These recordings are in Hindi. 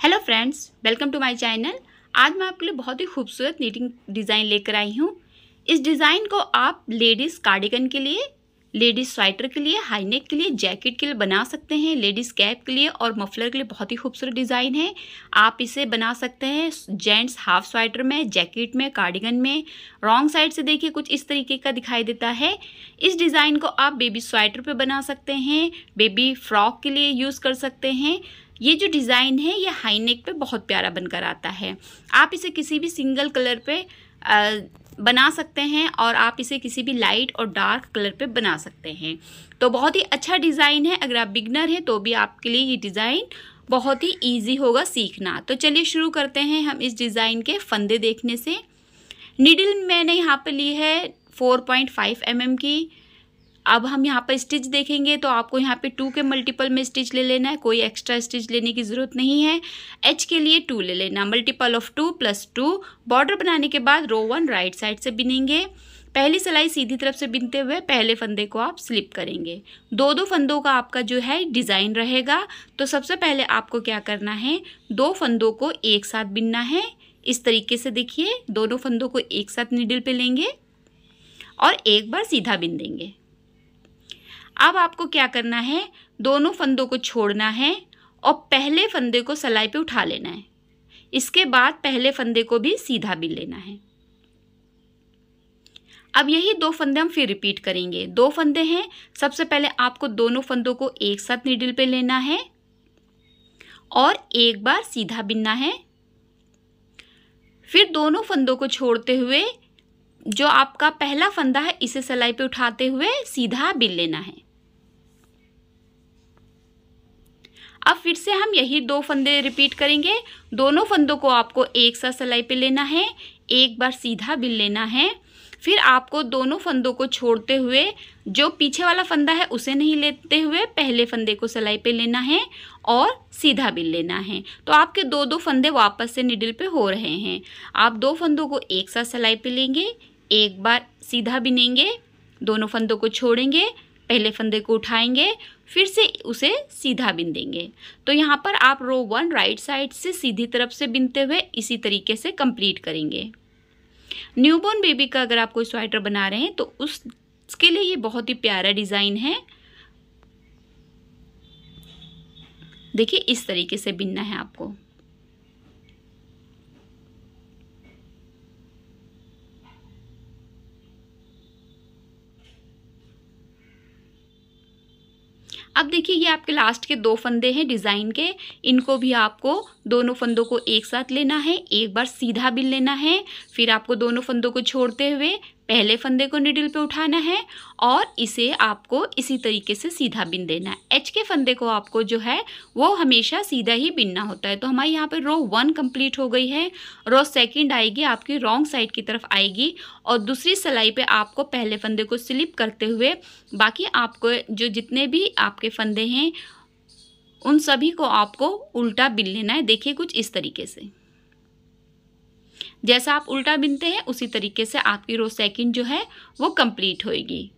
Hello friends, welcome to my channel. आज मैं आपके लिए बहुत ही खूबसूरत नीटिंग डिज़ाइन लेकर आई हूँ। इस डिज़ाइन को आप लेडीज़ कार्डिगन के लिए, लेडीज़ स्वेटर के लिए, हाई नेक के लिए, जैकेट के लिए बना सकते हैं, लेडीज़ कैप के लिए और मफलर के लिए बहुत ही खूबसूरत डिज़ाइन है। आप इसे बना सकते हैं जेंट्स हाफ स्वेटर में, जैकेट में, कार्डिगन में। रॉन्ग साइड से देखिए कुछ इस तरीके का दिखाई देता है। इस डिज़ाइन को आप बेबी स्वेटर पे बना सकते हैं, बेबी फ्रॉक के लिए यूज़ कर सकते हैं। ये जो डिज़ाइन है ये हाई नेक पे बहुत प्यारा बनकर आता है। आप इसे किसी भी सिंगल कलर पे बना सकते हैं और आप इसे किसी भी लाइट और डार्क कलर पे बना सकते हैं। तो बहुत ही अच्छा डिज़ाइन है। अगर आप बिगनर हैं तो भी आपके लिए ये डिज़ाइन बहुत ही ईजी होगा सीखना। तो चलिए शुरू करते हैं हम इस डिज़ाइन के फंदे देखने से। नीडल मैंने यहाँ पे ली है 4.5 mm की। अब हम यहाँ पर स्टिच देखेंगे तो आपको यहाँ पे 2 के मल्टीपल में स्टिच ले लेना है, कोई एक्स्ट्रा स्टिच लेने की ज़रूरत नहीं है। एच के लिए 2 ले लेना, मल्टीपल ऑफ 2 + 2। बॉर्डर बनाने के बाद रो 1 राइट साइड से बिनेंगे। पहली सिलाई सीधी तरफ से बिनते हुए पहले फंदे को आप स्लिप करेंगे। दो फंदों का आपका जो है डिज़ाइन रहेगा। तो सबसे पहले आपको क्या करना है, 2 फंदों को एक साथ बिनना है। इस तरीके से देखिए, दोनों फंदों को एक साथ नीडल पे लेंगे और एक बार सीधा बिन देंगे। अब आपको क्या करना है, दोनों फंदों को छोड़ना है और पहले फंदे को सलाई पे उठा लेना है। इसके बाद पहले फंदे को भी सीधा बिन लेना है। अब यही 2 फंदे हम फिर रिपीट करेंगे। 2 फंदे हैं, सबसे पहले आपको दोनों फंदों को एक साथ नीडल पे लेना है और एक बार सीधा बिनना है। फिर दोनों फंदों को छोड़ते हुए जो आपका पहला फंदा है इसे सलाई पे उठाते हुए सीधा बिन लेना है। अब फिर से हम यही 2 फंदे रिपीट करेंगे। दोनों फंदों को आपको एक साथ सलाई पे लेना है, एक बार सीधा बिन लेना है। फिर आपको दोनों फंदों को छोड़ते हुए जो पीछे वाला फंदा है उसे नहीं लेते हुए पहले फंदे को सलाई पे लेना है और सीधा बिन लेना है। तो आपके 2 फंदे वापस से निडल पे हो रहे हैं। आप 2 फंदों को एक साथ सलाई पे लेंगे, एक बार सीधा बिनेंगे, दोनों फंदों को छोड़ेंगे, पहले फंदे को उठाएंगे, फिर से उसे सीधा बिन देंगे। तो यहाँ पर आप रो 1 राइट साइड से सीधी तरफ से बिनते हुए इसी तरीके से कंप्लीट करेंगे। न्यूबॉर्न बेबी का अगर आप कोई स्वेटर बना रहे हैं तो उसके लिए ये बहुत ही प्यारा डिज़ाइन है। देखिए इस तरीके से बिनना है आपको। अब देखिए ये आपके लास्ट के 2 फंदे हैं डिज़ाइन के। इनको भी आपको दोनों फंदों को एक साथ लेना है, एक बार सीधा बिन लेना है। फिर आपको दोनों फंदों को छोड़ते हुए पहले फंदे को निडल पे उठाना है और इसे आपको इसी तरीके से सीधा बिन देना है। एच के फंदे को आपको जो है वो हमेशा सीधा ही बिनना होता है। तो हमारे यहाँ पे रो 1 कंप्लीट हो गई है। रो 2 आएगी आपकी रॉन्ग साइड की तरफ आएगी और दूसरी सिलाई पे आपको पहले फंदे को स्लिप करते हुए बाकी आपको जो जितने भी आपके फंदे हैं उन सभी को आपको उल्टा बिन लेना है। देखिए कुछ इस तरीके से, जैसा आप उल्टा बिनते हैं उसी तरीके से आपकी रो 2 जो है वो कंप्लीट होएगी।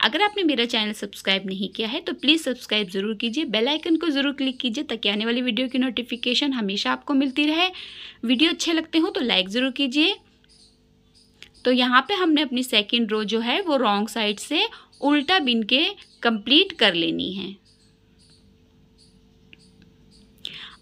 अगर आपने मेरा चैनल सब्सक्राइब नहीं किया है तो प्लीज़ सब्सक्राइब ज़रूर कीजिए, बेल आइकन को ज़रूर क्लिक कीजिए ताकि आने वाली वीडियो की नोटिफिकेशन हमेशा आपको मिलती रहे। वीडियो अच्छे लगते हो तो लाइक ज़रूर कीजिए। तो यहाँ पे हमने अपनी 2nd रो जो है वो रॉन्ग साइड से उल्टा बिन के कंप्लीट कर लेनी है।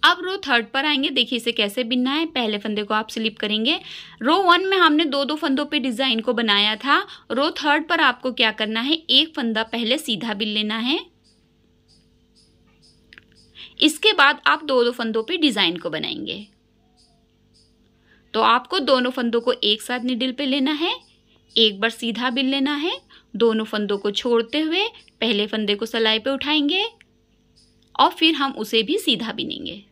अब रो 3 पर आएंगे। देखिए इसे कैसे बिनना है। पहले फंदे को आप स्लिप करेंगे। रो 1 में हमने 2 फंदों पे डिज़ाइन को बनाया था। रो 3 पर आपको क्या करना है, एक फंदा पहले सीधा बिन लेना है। इसके बाद आप 2 फंदों पे डिज़ाइन को बनाएंगे। तो आपको दोनों फंदों को एक साथ निडल पे लेना है, एक बार सीधा बिन लेना है, दोनों फंदों को छोड़ते हुए पहले फंदे को सलाई पे उठाएंगे और फिर हम उसे भी सीधा बिनेंगे।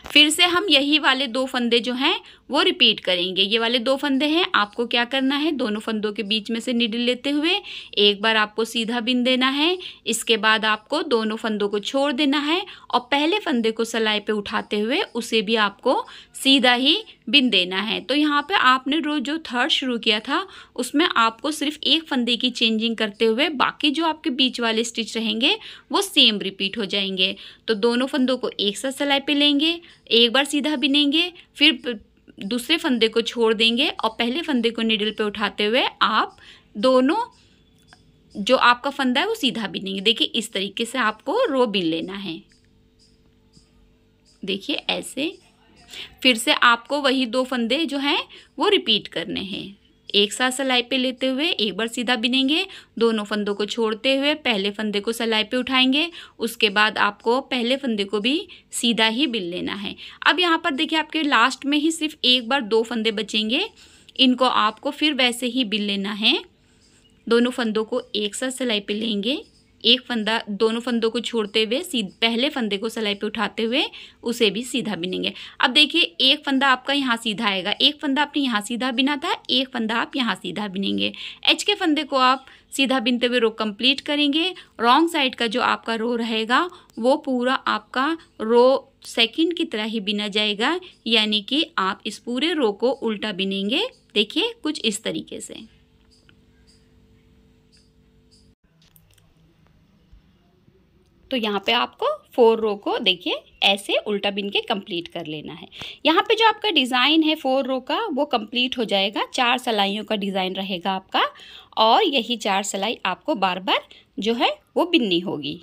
फिर से हम यही वाले 2 फंदे जो हैं वो रिपीट करेंगे। ये वाले 2 फंदे हैं, आपको क्या करना है, दोनों फंदों के बीच में से नीडल लेते हुए एक बार आपको सीधा बिन देना है। इसके बाद आपको दोनों फंदों को छोड़ देना है और पहले फंदे को सिलाई पे उठाते हुए उसे भी आपको सीधा ही बिन देना है। तो यहाँ पे आपने रो जो थर्ड शुरू किया था उसमें आपको सिर्फ एक फंदे की चेंजिंग करते हुए बाकी जो आपके बीच वाले स्टिच रहेंगे वो सेम रिपीट हो जाएंगे। तो दोनों फंदों को एक साथ सिलाई पे लेंगे, एक बार सीधा बिनेंगे, फिर दूसरे फंदे को छोड़ देंगे और पहले फंदे को नीडल पे उठाते हुए आप दोनों जो आपका फंदा है वो सीधा बिनेंगे। देखिए इस तरीके से आपको रो बिन लेना है। देखिए ऐसे फिर से आपको वही 2 फंदे जो हैं वो रिपीट करने हैं। एक साथ सिलाई पे लेते हुए एक बार सीधा बिनेंगे, दोनों फंदों को छोड़ते हुए पहले फंदे को सिलाई पे उठाएंगे, उसके बाद आपको पहले फंदे को भी सीधा ही बिन लेना है। अब यहाँ पर देखिए आपके लास्ट में ही सिर्फ एक बार 2 फंदे बचेंगे, इनको आपको फिर वैसे ही बिन लेना है। दोनों फंदों को एक साथ सिलाई पे लेंगे, एक फंदा दोनों फंदों को छोड़ते हुए पहले फंदे को सिलाई पे उठाते हुए उसे भी सीधा बिनेंगे। अब देखिए एक फंदा आपका यहाँ सीधा आएगा, एक फंदा आपने यहाँ सीधा बिना था, एक फंदा आप यहाँ सीधा बिनेंगे। एच के फंदे को आप सीधा बिनते हुए रो कंप्लीट करेंगे। रॉन्ग साइड का जो आपका रो रहेगा वो पूरा आपका रो सेकंड की तरह ही बिना जाएगा, यानी कि आप इस पूरे रो को उल्टा बिनेंगे। देखिए कुछ इस तरीके से। तो यहाँ पे आपको 4 रो को देखिए ऐसे उल्टा बिन के कंप्लीट कर लेना है। यहाँ पे जो आपका डिज़ाइन है 4 रो का वो कंप्लीट हो जाएगा। 4 सिलाइयों का डिज़ाइन रहेगा आपका और यही 4 सिलाई आपको बार बार जो है वो बिननी होगी।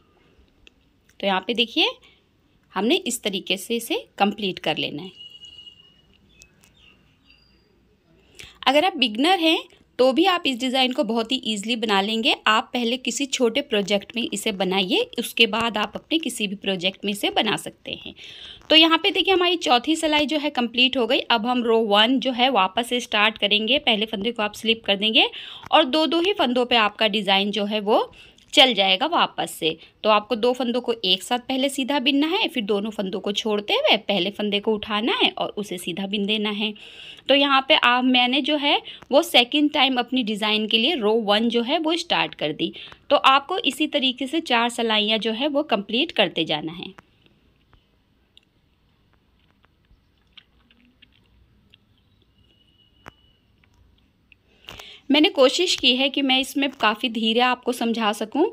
तो यहाँ पे देखिए हमने इस तरीके से इसे कंप्लीट कर लेना है। अगर आप बिगनर हैं तो भी आप इस डिज़ाइन को बहुत ही ईजिली बना लेंगे। आप पहले किसी छोटे प्रोजेक्ट में इसे बनाइए, उसके बाद आप अपने किसी भी प्रोजेक्ट में इसे बना सकते हैं। तो यहाँ पे देखिए हमारी चौथी सिलाई जो है कंप्लीट हो गई। अब हम रो 1 जो है वापस से स्टार्ट करेंगे। पहले फंदे को आप स्लिप कर देंगे और 2-2 ही फंदों पे आपका डिज़ाइन जो है वो चल जाएगा वापस से। तो आपको 2 फंदों को एक साथ पहले सीधा बिनना है, फिर दोनों फंदों को छोड़ते हुए पहले फंदे को उठाना है और उसे सीधा बिन देना है। तो यहाँ पे मैंने जो है वो सेकंड टाइम अपनी डिज़ाइन के लिए रो 1 जो है वो स्टार्ट कर दी। तो आपको इसी तरीके से 4 सिलाइयाँ जो है वो कंप्लीट करते जाना है। मैंने कोशिश की है कि मैं इसमें काफ़ी धीरे आपको समझा सकूं।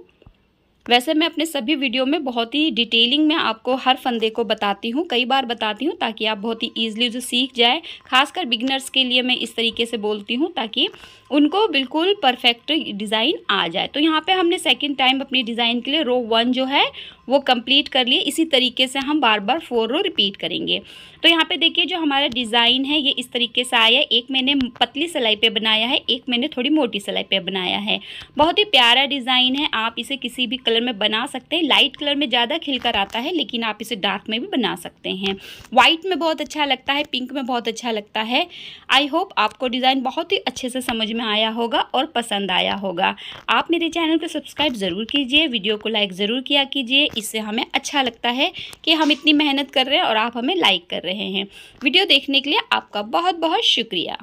वैसे मैं अपने सभी वीडियो में बहुत ही डिटेलिंग में आपको हर फंदे को बताती हूँ, कई बार बताती हूँ ताकि आप बहुत ही ईजिली उसे सीख जाए। खासकर बिगिनर्स के लिए मैं इस तरीके से बोलती हूँ ताकि उनको बिल्कुल परफेक्ट डिज़ाइन आ जाए। तो यहाँ पे हमने सेकंड टाइम अपनी डिज़ाइन के लिए रो 1 जो है वो कंप्लीट कर लिए। इसी तरीके से हम बार बार 4 रो रिपीट करेंगे। तो यहाँ पे देखिए जो हमारा डिज़ाइन है ये इस तरीके से आया है। एक मैंने पतली सिलाई पे बनाया है, एक मैंने थोड़ी मोटी सिलाई पे बनाया है। बहुत ही प्यारा डिज़ाइन है, आप इसे किसी भी कलर में बना सकते हैं। लाइट कलर में ज़्यादा खिलकर आता है, लेकिन आप इसे डार्क में भी बना सकते हैं। वाइट में बहुत अच्छा लगता है, पिंक में बहुत अच्छा लगता है। आई होप आपको डिज़ाइन बहुत ही अच्छे से समझ में आया होगा और पसंद आया होगा। आप मेरे चैनल को सब्सक्राइब ज़रूर कीजिए, वीडियो को लाइक ज़रूर किया कीजिए। इससे हमें अच्छा लगता है कि हम इतनी मेहनत कर रहे हैं और आप हमें लाइक कर रहे हैं। वीडियो देखने के लिए आपका बहुत बहुत शुक्रिया।